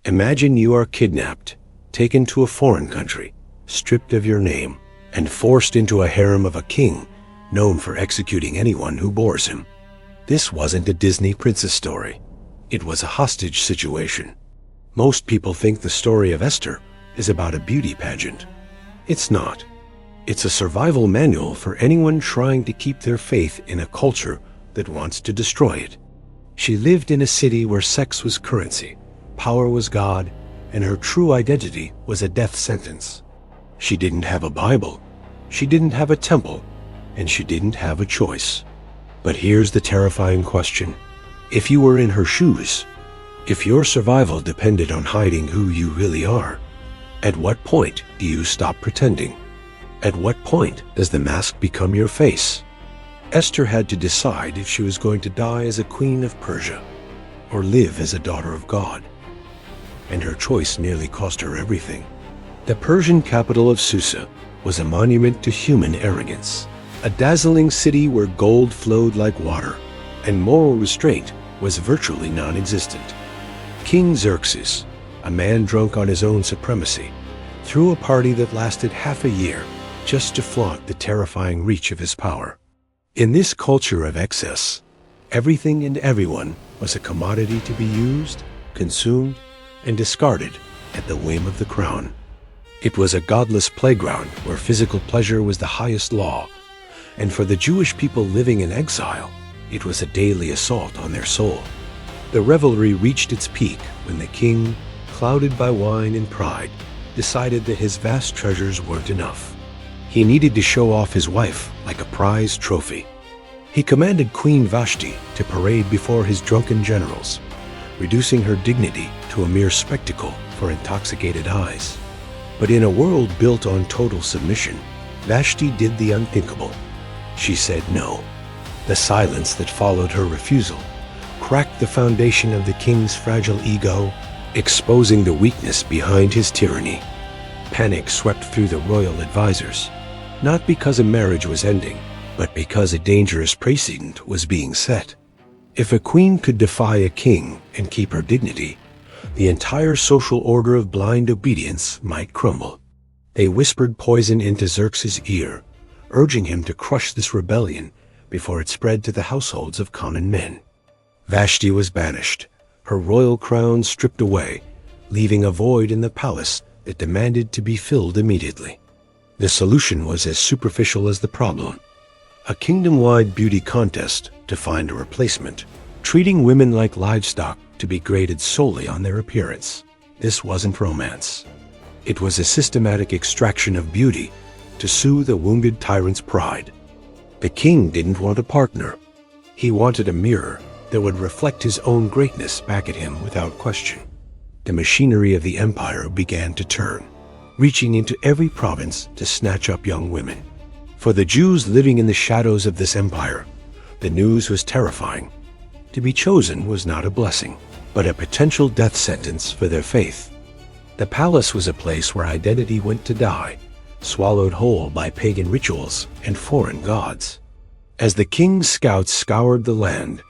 Imagine you are kidnapped, taken to a foreign country, stripped of your name, and forced into a harem of a king known for executing anyone who bores him. This wasn't a Disney princess story. It was a hostage situation. Most people think the story of Esther is about a beauty pageant. It's not. It's a survival manual for anyone trying to keep their faith in a culture that wants to destroy it. She lived in a city where sex was currency, power was God, and her true identity was a death sentence. She didn't have a Bible, she didn't have a temple, and she didn't have a choice. But here's the terrifying question. If you were in her shoes, if your survival depended on hiding who you really are, at what point do you stop pretending? At what point does the mask become your face? Esther had to decide if she was going to die as a queen of Persia or live as a daughter of God. And her choice nearly cost her everything. The Persian capital of Susa was a monument to human arrogance, a dazzling city where gold flowed like water and moral restraint was virtually non-existent. King Xerxes, a man drunk on his own supremacy, threw a party that lasted half a year just to flaunt the terrifying reach of his power. In this culture of excess, everything and everyone was a commodity to be used, consumed, and discarded at the whim of the crown. It was a godless playground where physical pleasure was the highest law, and for the Jewish people living in exile, it was a daily assault on their soul. The revelry reached its peak when the king, clouded by wine and pride, decided that his vast treasures weren't enough. He needed to show off his wife like a prized trophy. He commanded Queen Vashti to parade before his drunken generals, reducing her dignity to a mere spectacle for intoxicated eyes. But in a world built on total submission, Vashti did the unthinkable. She said no. The silence that followed her refusal cracked the foundation of the king's fragile ego, exposing the weakness behind his tyranny. Panic swept through the royal advisors, not because a marriage was ending, but because a dangerous precedent was being set. If a queen could defy a king and keep her dignity, the entire social order of blind obedience might crumble. They whispered poison into Xerxes' ear, urging him to crush this rebellion before it spread to the households of common men. Vashti was banished, her royal crown stripped away, leaving a void in the palace that demanded to be filled immediately. The solution was as superficial as the problem: a kingdom-wide beauty contest to find a replacement, treating women like livestock to be graded solely on their appearance. This wasn't romance. It was a systematic extraction of beauty to soothe a wounded tyrant's pride. The king didn't want a partner. He wanted a mirror that would reflect his own greatness back at him without question. The machinery of the empire began to turn, reaching into every province to snatch up young women. For the Jews living in the shadows of this empire, the news was terrifying. To be chosen was not a blessing, but a potential death sentence for their faith. The palace was a place where identity went to die, swallowed whole by pagan rituals and foreign gods. As the king's scouts scoured the land,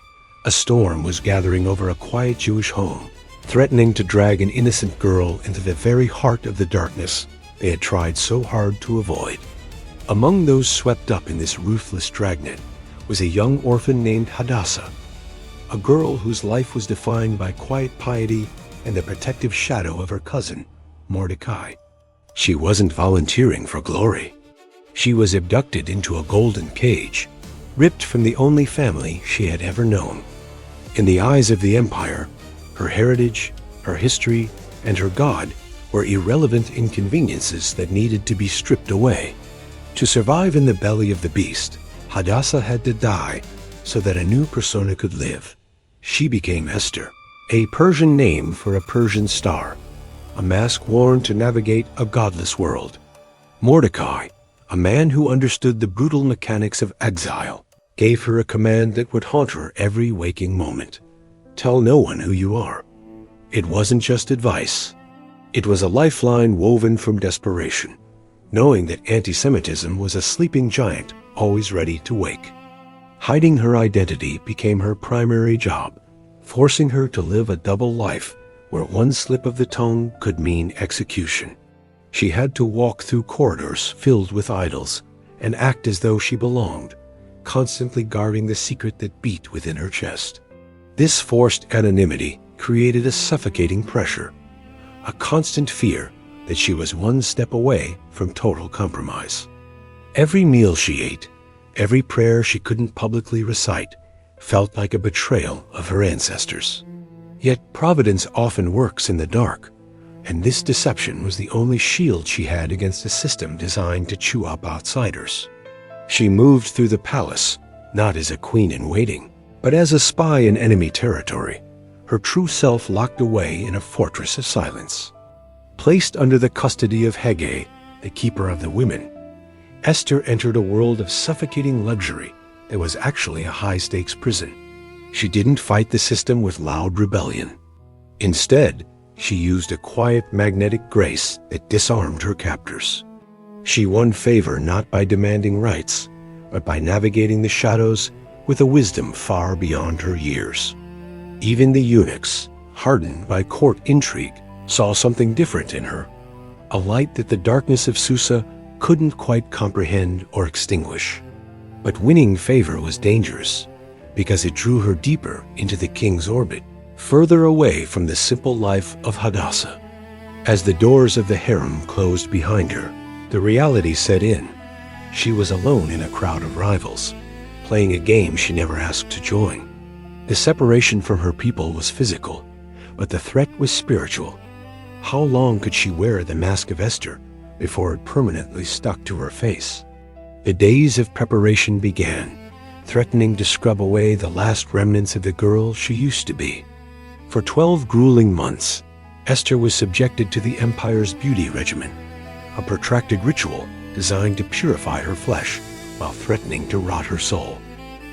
a storm was gathering over a quiet Jewish home, threatening to drag an innocent girl into the very heart of the darkness they had tried so hard to avoid. Among those swept up in this ruthless dragnet was a young orphan named Hadassah, a girl whose life was defined by quiet piety and the protective shadow of her cousin, Mordecai. She wasn't volunteering for glory. She was abducted into a golden cage, ripped from the only family she had ever known. In the eyes of the empire, her heritage, her history, and her God were irrelevant inconveniences that needed to be stripped away. To survive in the belly of the beast, Hadassah had to die so that a new persona could live. She became Esther, a Persian name for a Persian star, a mask worn to navigate a godless world. Mordecai, a man who understood the brutal mechanics of exile, gave her a command that would haunt her every waking moment: tell no one who you are. It wasn't just advice. It was a lifeline woven from desperation, knowing that anti-Semitism was a sleeping giant always ready to wake. Hiding her identity became her primary job, forcing her to live a double life where one slip of the tongue could mean execution. She had to walk through corridors filled with idols and act as though she belonged, constantly guarding the secret that beat within her chest. This forced anonymity created a suffocating pressure, a constant fear that she was one step away from total compromise. Every meal she ate, every prayer she couldn't publicly recite, felt like a betrayal of her ancestors. Yet providence often works in the dark, and this deception was the only shield she had against a system designed to chew up outsiders. She moved through the palace, not as a queen in waiting, but as a spy in enemy territory, her true self locked away in a fortress of silence. Placed under the custody of Hege, the keeper of the women, Esther entered a world of suffocating luxury that was actually a high-stakes prison. She didn't fight the system with loud rebellion. Instead, she used a quiet magnetic grace that disarmed her captors. She won favor not by demanding rights, but by navigating the shadows with a wisdom far beyond her years. Even the eunuchs, hardened by court intrigue, saw something different in her, a light that the darkness of Susa couldn't quite comprehend or extinguish. But winning favor was dangerous, because it drew her deeper into the king's orbit, further away from the simple life of Hadassah. As the doors of the harem closed behind her, the reality set in. She was alone in a crowd of rivals, playing a game she never asked to join. The separation from her people was physical, but the threat was spiritual. How long could she wear the mask of Esther before it permanently stuck to her face? The days of preparation began, threatening to scrub away the last remnants of the girl she used to be. For 12 grueling months, Esther was subjected to the empire's beauty regimen, a protracted ritual designed to purify her flesh while threatening to rot her soul.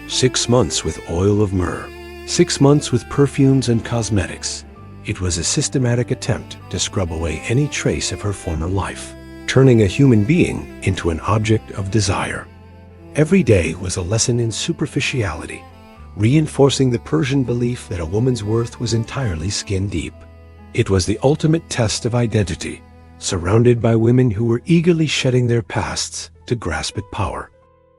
6 months with oil of myrrh, 6 months with perfumes and cosmetics. It was a systematic attempt to scrub away any trace of her former life, turning a human being into an object of desire. Every day was a lesson in superficiality, reinforcing the Persian belief that a woman's worth was entirely skin deep. It was the ultimate test of identity, surrounded by women who were eagerly shedding their pasts to grasp at power.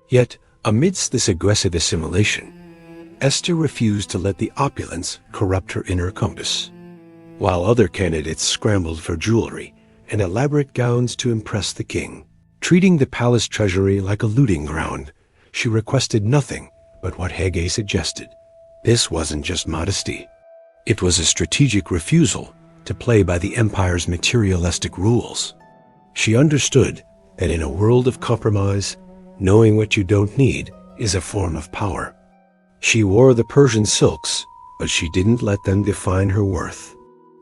Yet, amidst this aggressive assimilation, Esther refused to let the opulence corrupt her inner compass. While other candidates scrambled for jewelry and elaborate gowns to impress the king, treating the palace treasury like a looting ground, she requested nothing but what Hege suggested. This wasn't just modesty. It was a strategic refusal to play by the empire's materialistic rules. She understood that in a world of compromise, knowing what you don't need is a form of power. She wore the Persian silks, but she didn't let them define her worth.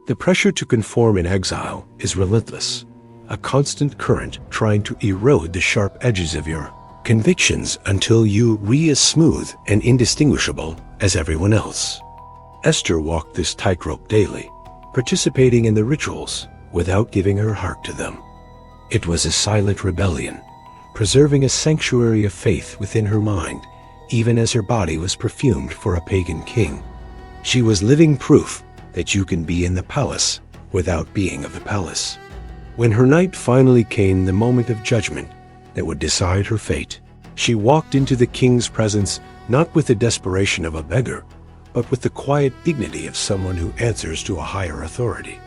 The pressure to conform in exile is relentless, a constant current trying to erode the sharp edges of your convictions until you are as smooth and indistinguishable as everyone else. Esther walked this tightrope daily, participating in the rituals without giving her heart to them. It was a silent rebellion, preserving a sanctuary of faith within her mind, even as her body was perfumed for a pagan king. She was living proof that you can be in the palace without being of the palace. When her night finally came, the moment of judgment that would decide her fate, she walked into the king's presence not with the desperation of a beggar, but with the quiet dignity of someone who answers to a higher authority.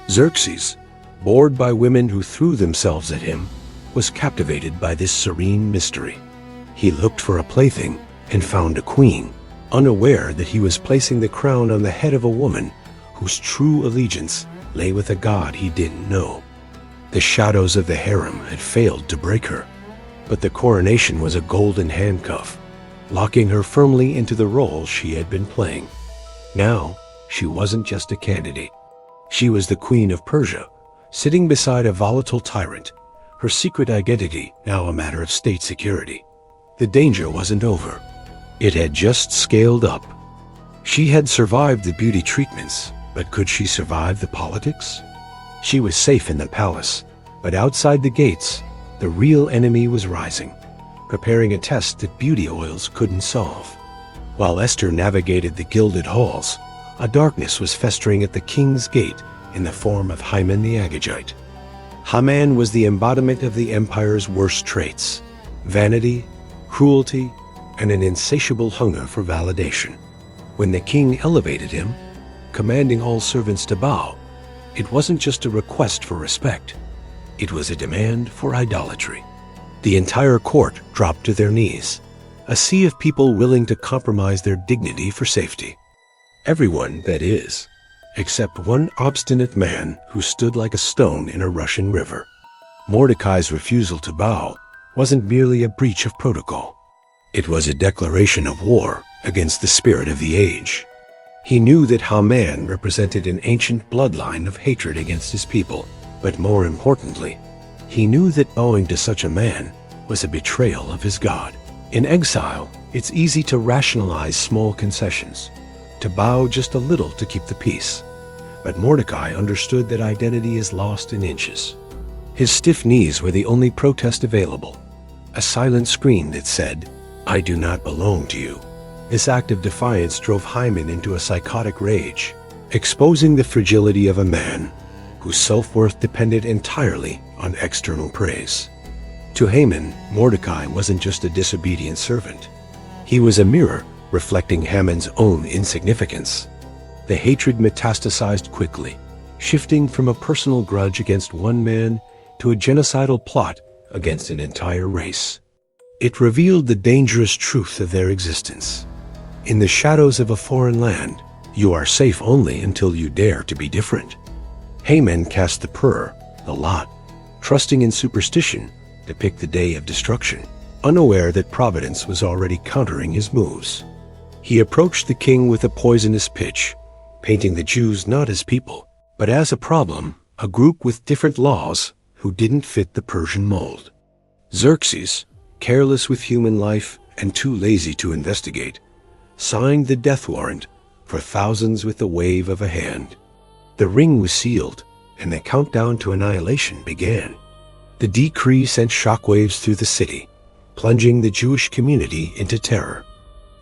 Xerxes, bored by women who threw themselves at him, was captivated by this serene mystery. He looked for a plaything and found a queen, unaware that he was placing the crown on the head of a woman whose true allegiance lay with a god he didn't know. The shadows of the harem had failed to break her, but the coronation was a golden handcuff, locking her firmly into the role she had been playing. Now, she wasn't just a candidate. She was the Queen of Persia, sitting beside a volatile tyrant, her secret identity now a matter of state security. The danger wasn't over. It had just scaled up. She had survived the beauty treatments, but could she survive the politics? She was safe in the palace, but outside the gates, the real enemy was rising, preparing a test that beauty oils couldn't solve. While Esther navigated the gilded halls, a darkness was festering at the king's gate in the form of Haman the Agagite. Haman was the embodiment of the empire's worst traits: vanity, cruelty, and an insatiable hunger for validation. When the king elevated him, commanding all servants to bow, it wasn't just a request for respect. It was a demand for idolatry. The entire court dropped to their knees, a sea of people willing to compromise their dignity for safety. Everyone, that is, except one obstinate man who stood like a stone in a Russian river. Mordecai's refusal to bow wasn't merely a breach of protocol. It was a declaration of war against the spirit of the age. He knew that Haman represented an ancient bloodline of hatred against his people, but more importantly, he knew that bowing to such a man was a betrayal of his God. In exile, it's easy to rationalize small concessions, to bow just a little to keep the peace. But Mordecai understood that identity is lost in inches. His stiff knees were the only protest available, a silent scream that said, "I do not belong to you." This act of defiance drove Haman into a psychotic rage, exposing the fragility of a man whose self-worth depended entirely on external praise. To Haman, Mordecai wasn't just a disobedient servant. He was a mirror reflecting Haman's own insignificance. The hatred metastasized quickly, shifting from a personal grudge against one man to a genocidal plot against an entire race. It revealed the dangerous truth of their existence. In the shadows of a foreign land, you are safe only until you dare to be different. Haman cast the pur, the lot, trusting in superstition to pick the day of destruction, unaware that Providence was already countering his moves. He approached the king with a poisonous pitch, painting the Jews not as people, but as a problem, a group with different laws who didn't fit the Persian mold. Xerxes, careless with human life and too lazy to investigate, signed the death warrant for thousands with the wave of a hand. The ring was sealed, and the countdown to annihilation began. The decree sent shockwaves through the city, plunging the Jewish community into terror.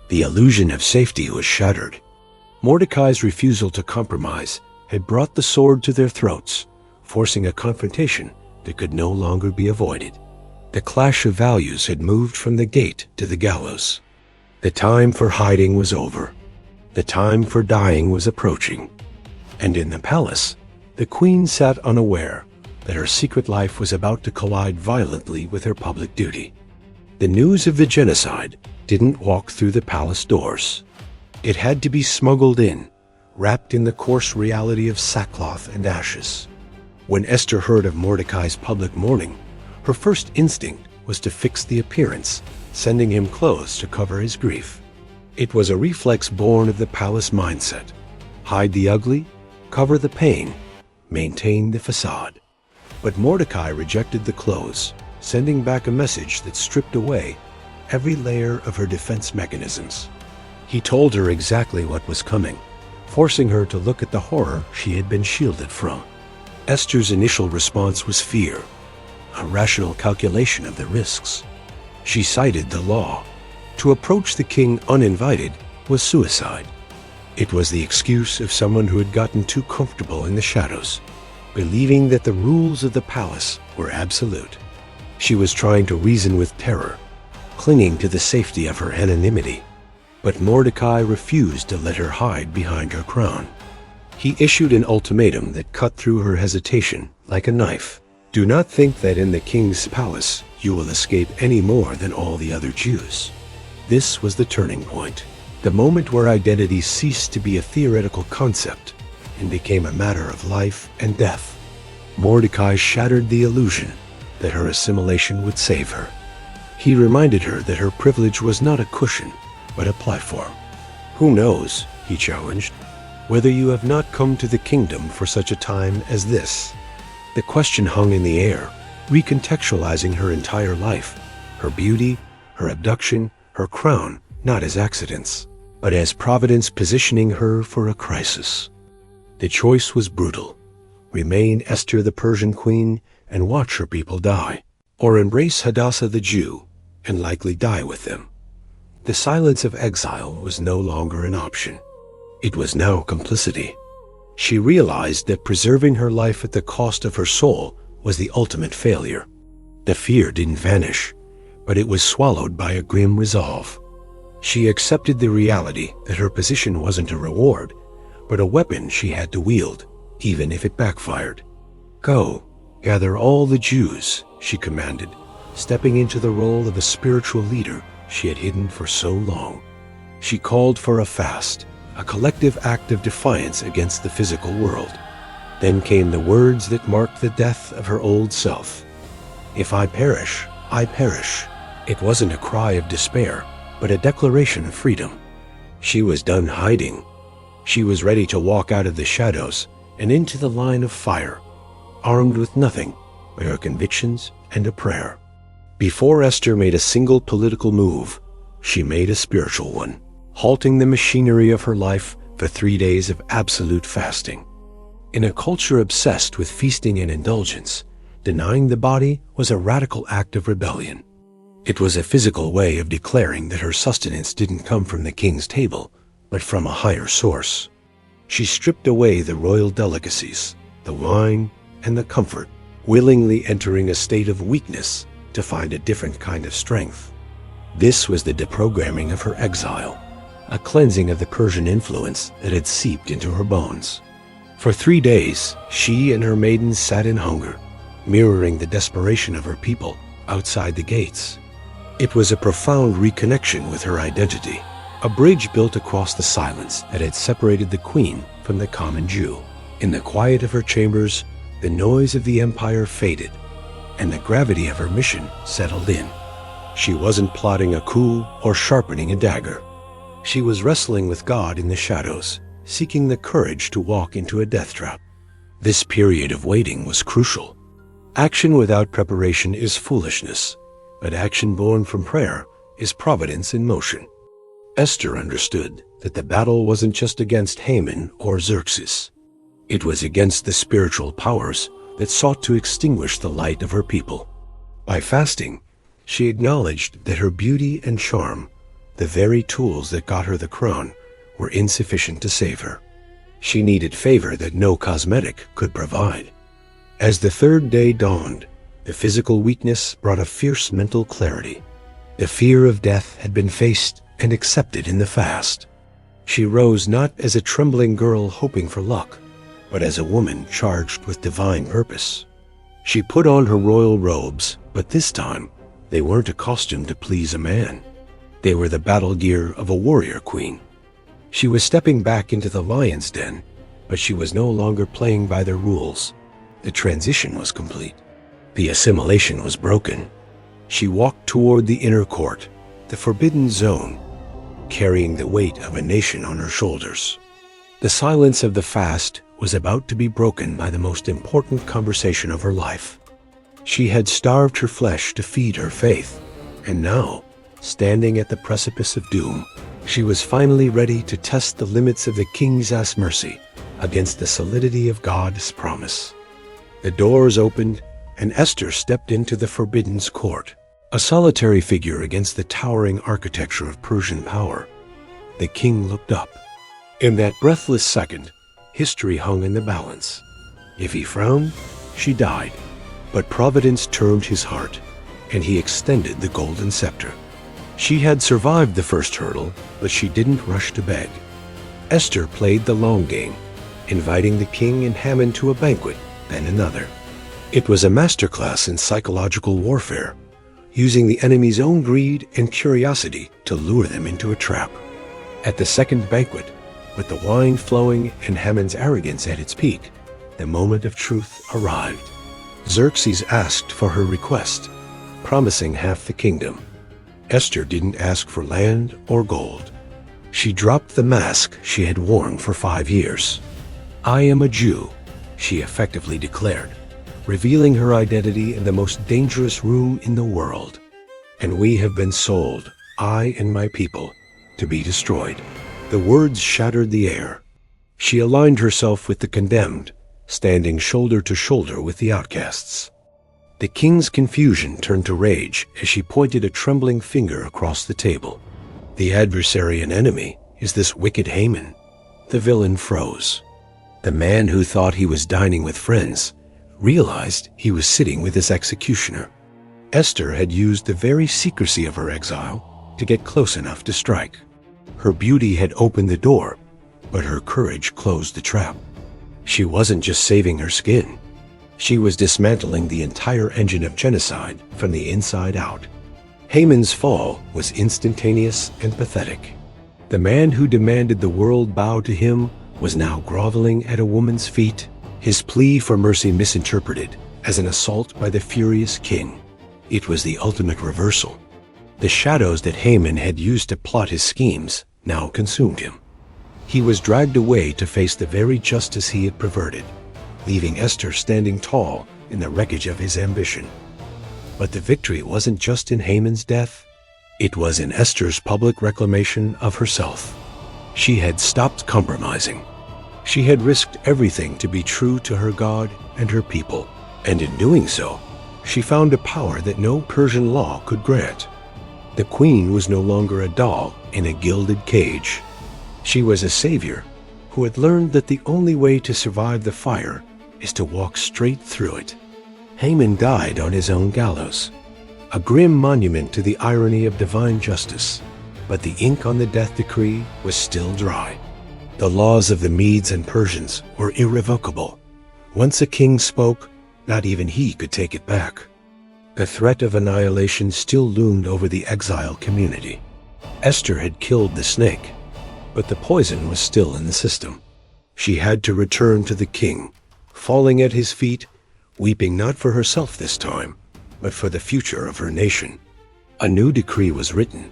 The illusion of safety was shattered. Mordecai's refusal to compromise had brought the sword to their throats, forcing a confrontation that could no longer be avoided. The clash of values had moved from the gate to the gallows. The time for hiding was over. The time for dying was approaching. And in the palace, the queen sat unaware that her secret life was about to collide violently with her public duty. The news of the genocide didn't walk through the palace doors. It had to be smuggled in, wrapped in the coarse reality of sackcloth and ashes. When Esther heard of Mordecai's public mourning, her first instinct was to fix the appearance, sending him clothes to cover his grief. It was a reflex born of the palace mindset: hide the ugly, cover the pain, maintain the facade. But Mordecai rejected the clothes, sending back a message that stripped away every layer of her defense mechanisms. He told her exactly what was coming, forcing her to look at the horror she had been shielded from. Esther's initial response was fear, a rational calculation of the risks. She cited the law. To approach the king uninvited was suicide. It was the excuse of someone who had gotten too comfortable in the shadows, believing that the rules of the palace were absolute. She was trying to reason with terror, clinging to the safety of her anonymity. But Mordecai refused to let her hide behind her crown. He issued an ultimatum that cut through her hesitation like a knife. Do not think that in the king's palace you will escape any more than all the other Jews. This was the turning point, the moment where identity ceased to be a theoretical concept and became a matter of life and death. Mordecai shattered the illusion that her assimilation would save her. He reminded her that her privilege was not a cushion, but a platform. Who knows, he challenged, whether you have not come to the kingdom for such a time as this? The question hung in the air, recontextualizing her entire life, her beauty, her abduction, her crown, not as accidents, but as Providence positioning her for a crisis. The choice was brutal: remain Esther the Persian Queen and watch her people die, or embrace Hadassah the Jew and likely die with them. The silence of exile was no longer an option. It was now complicity. She realized that preserving her life at the cost of her soul was the ultimate failure. The fear didn't vanish, but it was swallowed by a grim resolve. She accepted the reality that her position wasn't a reward, but a weapon she had to wield, even if it backfired. "Go, gather all the Jews," she commanded, stepping into the role of a spiritual leader she had hidden for so long. She called for a fast, a collective act of defiance against the physical world. Then came the words that marked the death of her old self. "If I perish, I perish." It wasn't a cry of despair, but a declaration of freedom. She was done hiding. She was ready to walk out of the shadows and into the line of fire, armed with nothing but her convictions and a prayer. Before Esther made a single political move, she made a spiritual one, halting the machinery of her life for 3 days of absolute fasting. In a culture obsessed with feasting and indulgence, denying the body was a radical act of rebellion. It was a physical way of declaring that her sustenance didn't come from the king's table, but from a higher source. She stripped away the royal delicacies, the wine, and the comfort, willingly entering a state of weakness to find a different kind of strength. This was the deprogramming of her exile, a cleansing of the Persian influence that had seeped into her bones. For 3 days, she and her maidens sat in hunger, mirroring the desperation of her people outside the gates. It was a profound reconnection with her identity, a bridge built across the silence that had separated the queen from the common Jew. In the quiet of her chambers, the noise of the empire faded, and the gravity of her mission settled in. She wasn't plotting a coup or sharpening a dagger. She was wrestling with God in the shadows, seeking the courage to walk into a death trap. This period of waiting was crucial. Action without preparation is foolishness, but action born from prayer is providence in motion. Esther understood that the battle wasn't just against Haman or Xerxes. It was against the spiritual powers that sought to extinguish the light of her people. By fasting, she acknowledged that her beauty and charm, the very tools that got her the crown, were insufficient to save her. She needed favor that no cosmetic could provide. As the 3rd day dawned, the physical weakness brought a fierce mental clarity. The fear of death had been faced and accepted in the fast. She rose not as a trembling girl hoping for luck, but as a woman charged with divine purpose. She put on her royal robes, but this time, they weren't a costume to please a man. They were the battle gear of a warrior queen. She was stepping back into the lion's den, but she was no longer playing by their rules. The transition was complete. The assimilation was broken. She walked toward the inner court, the forbidden zone, carrying the weight of a nation on her shoulders. The silence of the fast was about to be broken by the most important conversation of her life. She had starved her flesh to feed her faith, and now, standing at the precipice of doom, she was finally ready to test the limits of the King Xerxes' mercy against the solidity of God's promise. The doors opened, and Esther stepped into the forbidden court, a solitary figure against the towering architecture of Persian power. The king looked up. In that breathless second, history hung in the balance. If he frowned, she died. But Providence turned his heart, and he extended the golden scepter. She had survived the first hurdle, but she didn't rush to beg. Esther played the long game, inviting the king and Haman to a banquet, then another. It was a masterclass in psychological warfare, using the enemy's own greed and curiosity to lure them into a trap. At the second banquet, with the wine flowing and Haman's arrogance at its peak, the moment of truth arrived. Xerxes asked for her request, promising half the kingdom. Esther didn't ask for land or gold. She dropped the mask she had worn for 5 years. "I am a Jew," she effectively declared, revealing her identity in the most dangerous room in the world. "And we have been sold, I and my people, to be destroyed." The words shattered the air. She aligned herself with the condemned, standing shoulder to shoulder with the outcasts. The king's confusion turned to rage as she pointed a trembling finger across the table. "The adversary and enemy is this wicked Haman. The villain froze. The man who thought he was dining with friends realized he was sitting with his executioner. Esther had used the very secrecy of her exile to get close enough to strike. Her beauty had opened the door, but her courage closed the trap. She wasn't just saving her skin. She was dismantling the entire engine of genocide from the inside out. Haman's fall was instantaneous and pathetic. The man who demanded the world bow to him was now groveling at a woman's feet, his plea for mercy misinterpreted as an assault by the furious king. It was the ultimate reversal. The shadows that Haman had used to plot his schemes now consumed him. He was dragged away to face the very justice he had perverted, leaving Esther standing tall in the wreckage of his ambition. But the victory wasn't just in Haman's death. It was in Esther's public reclamation of herself. She had stopped compromising. She had risked everything to be true to her God and her people, and in doing so, she found a power that no Persian law could grant. The queen was no longer a doll in a gilded cage. She was a savior who had learned that the only way to survive the fire is to walk straight through it. Haman died on his own gallows, a grim monument to the irony of divine justice, but the ink on the death decree was still dry. The laws of the Medes and Persians were irrevocable. Once a king spoke, not even he could take it back. The threat of annihilation still loomed over the exile community. Esther had killed the snake, but the poison was still in the system. She had to return to the king, falling at his feet, weeping not for herself this time, but for the future of her nation. A new decree was written,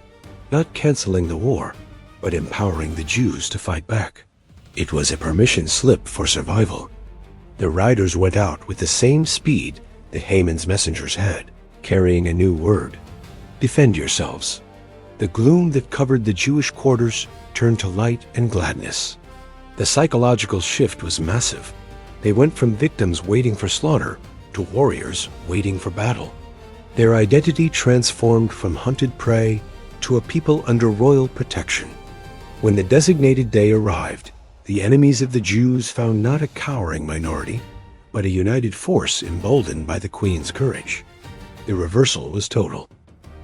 not canceling the war, but empowering the Jews to fight back. It was a permission slip for survival. The riders went out with the same speed that Haman's messengers had, carrying a new word: defend yourselves. The gloom that covered the Jewish quarters turned to light and gladness. The psychological shift was massive. They went from victims waiting for slaughter to warriors waiting for battle. Their identity transformed from hunted prey to a people under royal protection. When the designated day arrived, the enemies of the Jews found not a cowering minority, but a united force emboldened by the queen's courage. The reversal was total.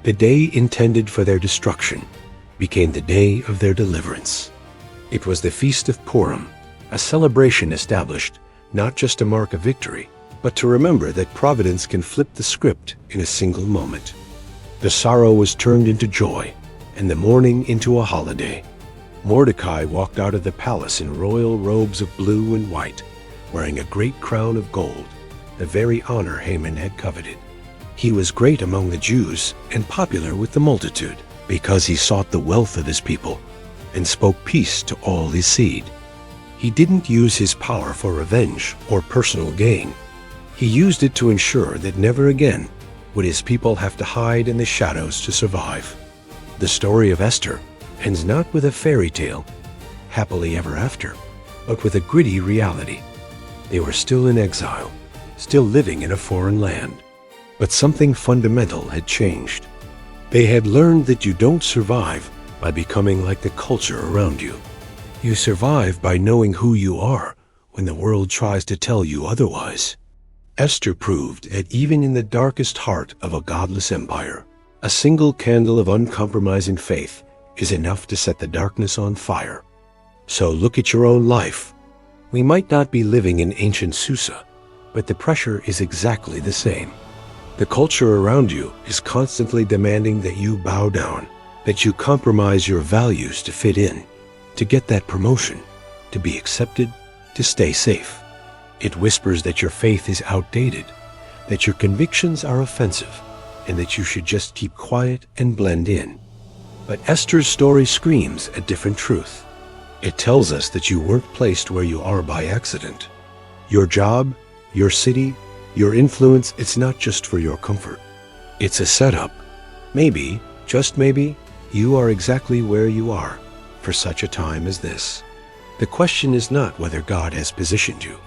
The day intended for their destruction became the day of their deliverance. It was the Feast of Purim, a celebration established not just to mark a victory, but to remember that providence can flip the script in a single moment. The sorrow was turned into joy, and the mourning into a holiday. Mordecai walked out of the palace in royal robes of blue and white, wearing a great crown of gold, the very honor Haman had coveted. He was great among the Jews and popular with the multitude because he sought the wealth of his people and spoke peace to all his seed. He didn't use his power for revenge or personal gain. He used it to ensure that never again would his people have to hide in the shadows to survive. The story of Esther ends not with a fairy tale, happily ever after, but with a gritty reality. They were still in exile, still living in a foreign land, but something fundamental had changed. They had learned that you don't survive by becoming like the culture around you. You survive by knowing who you are when the world tries to tell you otherwise. Esther proved that even in the darkest heart of a godless empire, a single candle of uncompromising faith is enough to set the darkness on fire. So look at your own life. We might not be living in ancient Susa, but the pressure is exactly the same. The culture around you is constantly demanding that you bow down, that you compromise your values to fit in, to get that promotion, to be accepted, to stay safe. It whispers that your faith is outdated, that your convictions are offensive, and that you should just keep quiet and blend in. But Esther's story screams a different truth. It tells us that you weren't placed where you are by accident. Your job, your city, your influence, it's not just for your comfort. It's a setup. Maybe, just maybe, you are exactly where you are for such a time as this. The question is not whether God has positioned you.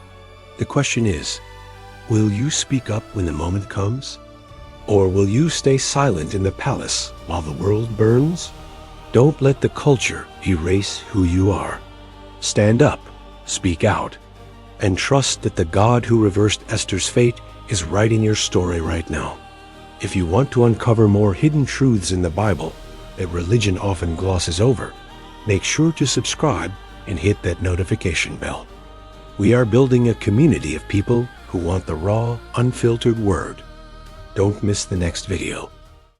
The question is, will you speak up when the moment comes? Or will you stay silent in the palace while the world burns? Don't let the culture erase who you are. Stand up, speak out, and trust that the God who reversed Esther's fate is writing your story right now. If you want to uncover more hidden truths in the Bible that religion often glosses over, make sure to subscribe and hit that notification bell. We are building a community of people who want the raw, unfiltered word. Don't miss the next video.